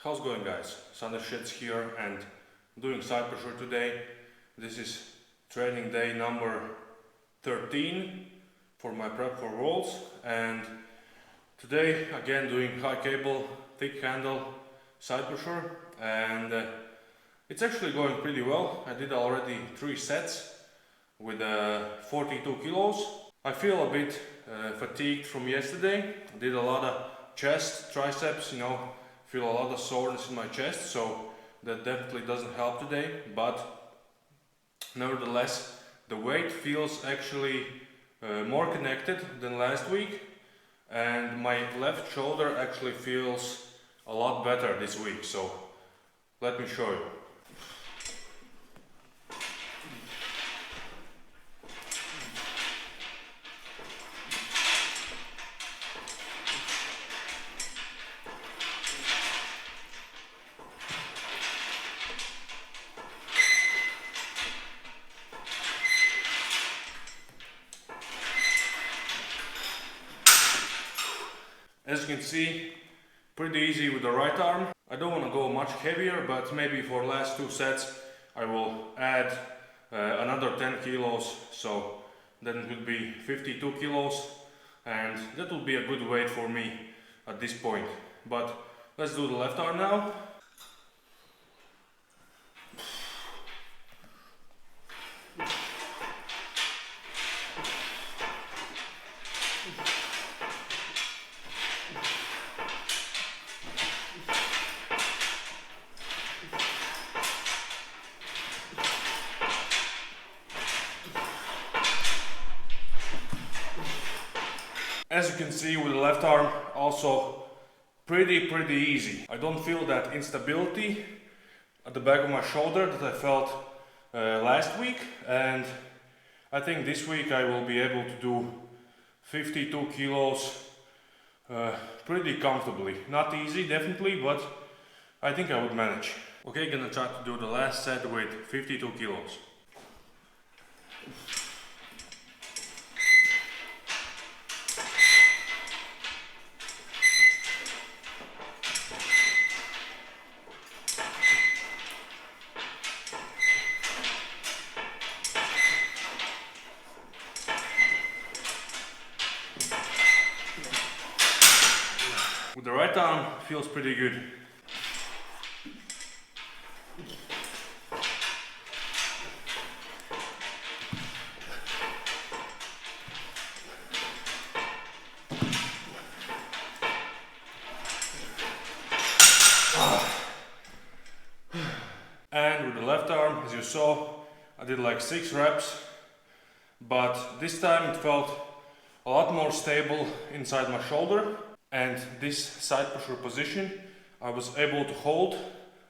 How's it going, guys? Sandris here and doing side pressure today. This is training day number 13 for my prep for Worlds, and today again doing high cable, thick handle side pressure, and it's actually going pretty well. I did already 3 sets with 42 kilos. I feel a bit fatigued from yesterday. I did a lot of chest, triceps, feel a lot of soreness in my chest, so that definitely doesn't help today, but nevertheless the weight feels actually more connected than last week, and my left shoulder actually feels a lot better this week, so let me show you. As you can see, pretty easy with the right arm. I don't want to go much heavier, but maybe for last 2 sets I will add another 10 kilos, so then it would be 52 kilos, and that would be a good weight for me at this point. But let's do the left arm now. As you can see, with the left arm also pretty easy. I don't feel that instability at the back of my shoulder that I felt last week, and I think this week I will be able to do 52 kilos pretty comfortably. Not easy, definitely, but I think I would manage. Okay, gonna try to do the last set with 52 kilos. With the right arm, feels pretty good. And with the left arm, as you saw, I did like 6 reps, but this time it felt a lot more stable inside my shoulder. And this side pressure position I was able to hold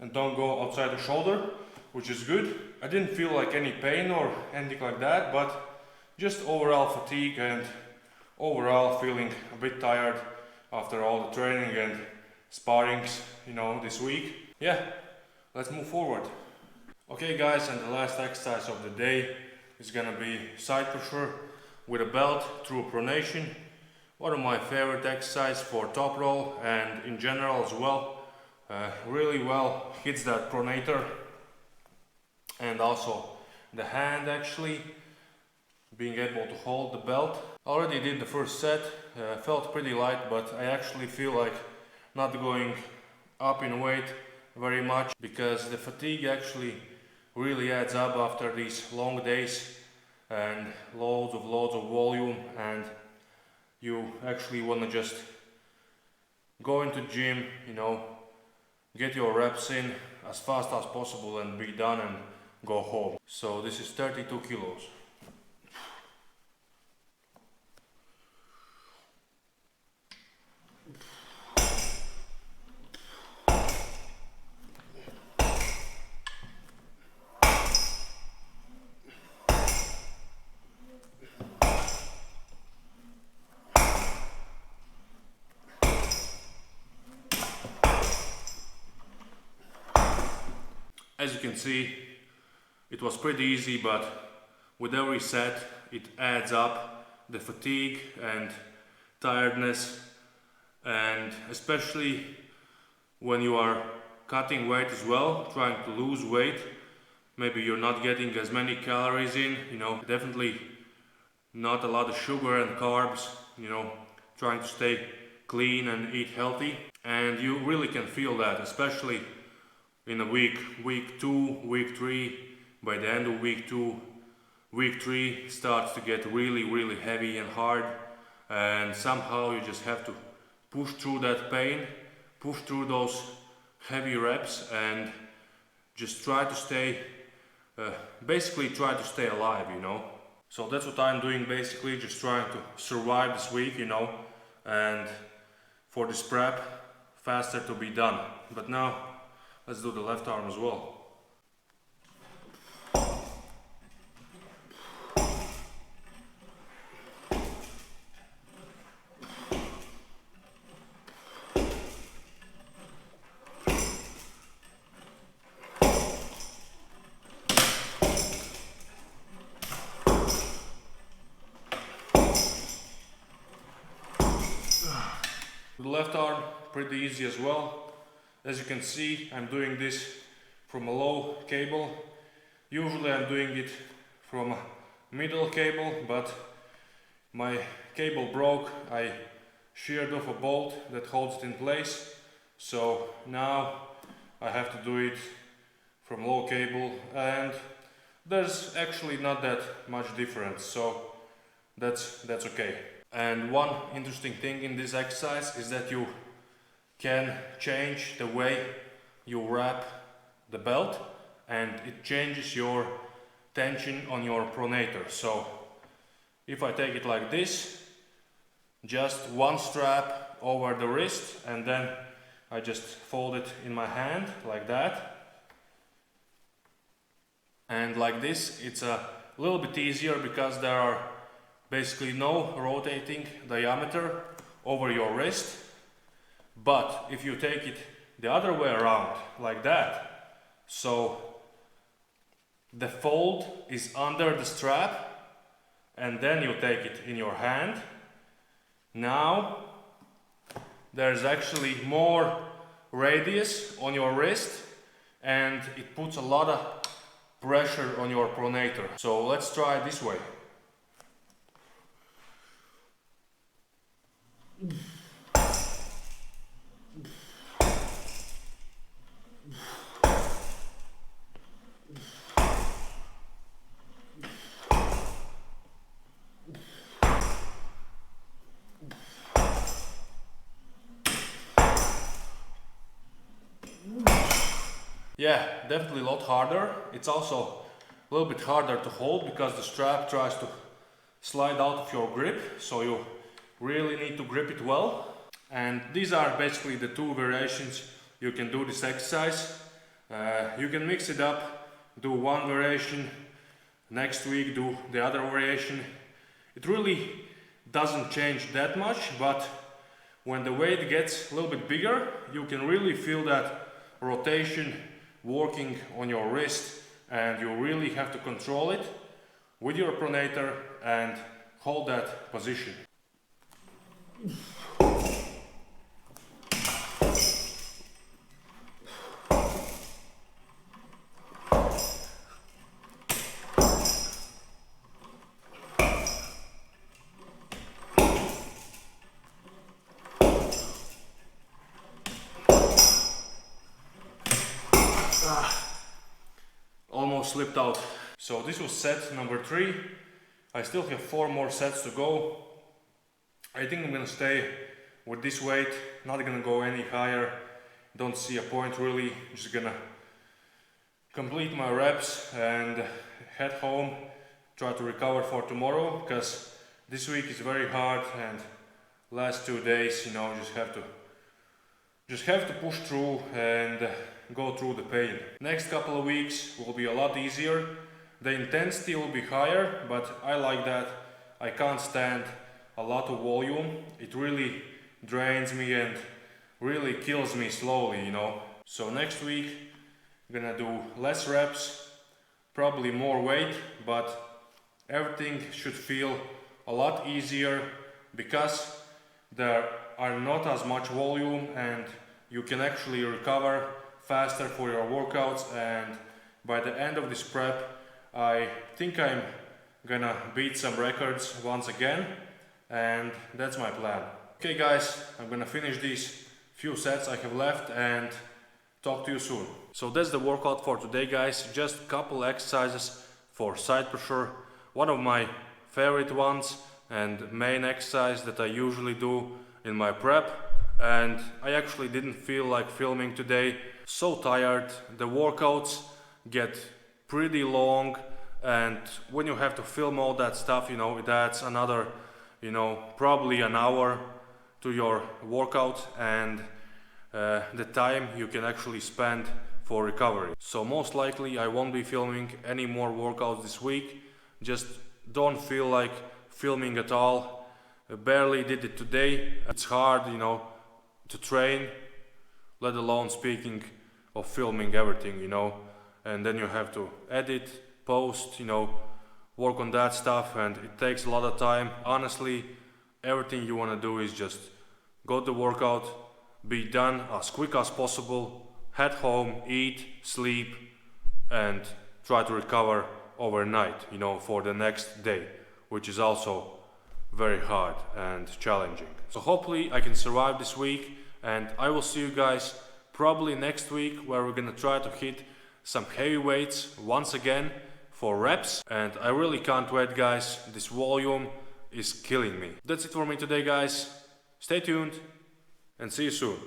and don't go outside the shoulder, which is good. I didn't feel like any pain or anything like that, but just overall fatigue and overall feeling a bit tired after all the training and sparrings, this week. Yeah, let's move forward. Okay guys, and the last exercise of the day is gonna be side pressure with a belt through pronation. One of my favorite exercises for top row and in general as well. Really well hits that pronator and also the hand, actually being able to hold the belt. Already did the first set, felt pretty light, but I actually feel like not going up in weight very much because the fatigue actually really adds up after these long days and loads of volume, and you actually want to just go into gym, get your reps in as fast as possible and be done and go home. So this is 32 kilos. As you can see, it was pretty easy, but with every set it adds up, the fatigue and tiredness, and especially when you are cutting weight as well, trying to lose weight. Maybe you're not getting as many calories in, definitely not a lot of sugar and carbs, trying to stay clean and eat healthy. And you really can feel that, especially in a week 2, week 3. By the end of week 2, week 3 starts to get really heavy and hard, and somehow you just have to push through that pain, push through those heavy reps, and just try to stay, basically try to stay alive, So that's what I'm doing, basically, just trying to survive this week, and for this prep, faster to be done. But now, let's do the left arm as well. The left arm, pretty easy as well. As you can see, I'm doing this from a low cable. Usually I'm doing it from a middle cable, but my cable broke. I sheared off a bolt that holds it in place. So now I have to do it from low cable, and there's actually not that much difference, so that's okay. And one interesting thing in this exercise is that you can change the way you wrap the belt, and it changes your tension on your pronator. So if I take it like this, just one strap over the wrist, and then I just fold it in my hand like that. And like this, it's a little bit easier because there are basically no rotating diameter over your wrist. But if you take it the other way around, like that, so the fold is under the strap, and then you take it in your hand, now there's actually more radius on your wrist, and it puts a lot of pressure on your pronator. So let's try it this way. Yeah, definitely a lot harder. It's also a little bit harder to hold because the strap tries to slide out of your grip, so you really need to grip it well. And these are basically the two variations you can do this exercise. You can mix it up, do one variation, next week do the other variation. It really doesn't change that much, but when the weight gets a little bit bigger, you can really feel that rotation working on your wrist, and you really have to control it with your pronator and hold that position. Almost slipped out. So this was set number 3. I still have 4 more sets to go. I think I'm gonna stay with this weight, not gonna go any higher. Don't see a point really. Just gonna complete my reps and head home, try to recover for tomorrow, because this week is very hard, and last 2 days, just have to push through and go through the pain. Next couple of weeks will be a lot easier. The intensity will be higher, but I like that. I can't stand a lot of volume. It really drains me and really kills me slowly, So next week I'm gonna do less reps, probably more weight, but everything should feel a lot easier because there are not as much volume, and you can actually recover faster for your workouts, and by the end of this prep I think I'm gonna beat some records once again, and that's my plan. Okay guys, I'm gonna finish these few sets I have left and talk to you soon. So that's the workout for today guys, just a couple exercises for side pressure, one of my favorite ones and main exercise that I usually do in my prep, and I actually didn't feel like filming today. So tired, the workouts get pretty long, and when you have to film all that stuff, it adds another, probably an hour to your workout and the time you can actually spend for recovery. So most likely I won't be filming any more workouts this week. Just don't feel like filming at all. I barely did it today. It's hard, to train, let alone speaking of filming everything, and then you have to edit, post, work on that stuff, and it takes a lot of time. Honestly, everything you want to do is just go to workout, be done as quick as possible, head home, eat, sleep, and try to recover overnight, for the next day, which is also very hard and challenging. So hopefully I can survive this week, and I will see you guys probably next week, where we're gonna try to hit some heavy weights once again for reps, and I really can't wait guys. This volume is killing me. That's it for me today guys. Stay tuned and see you soon.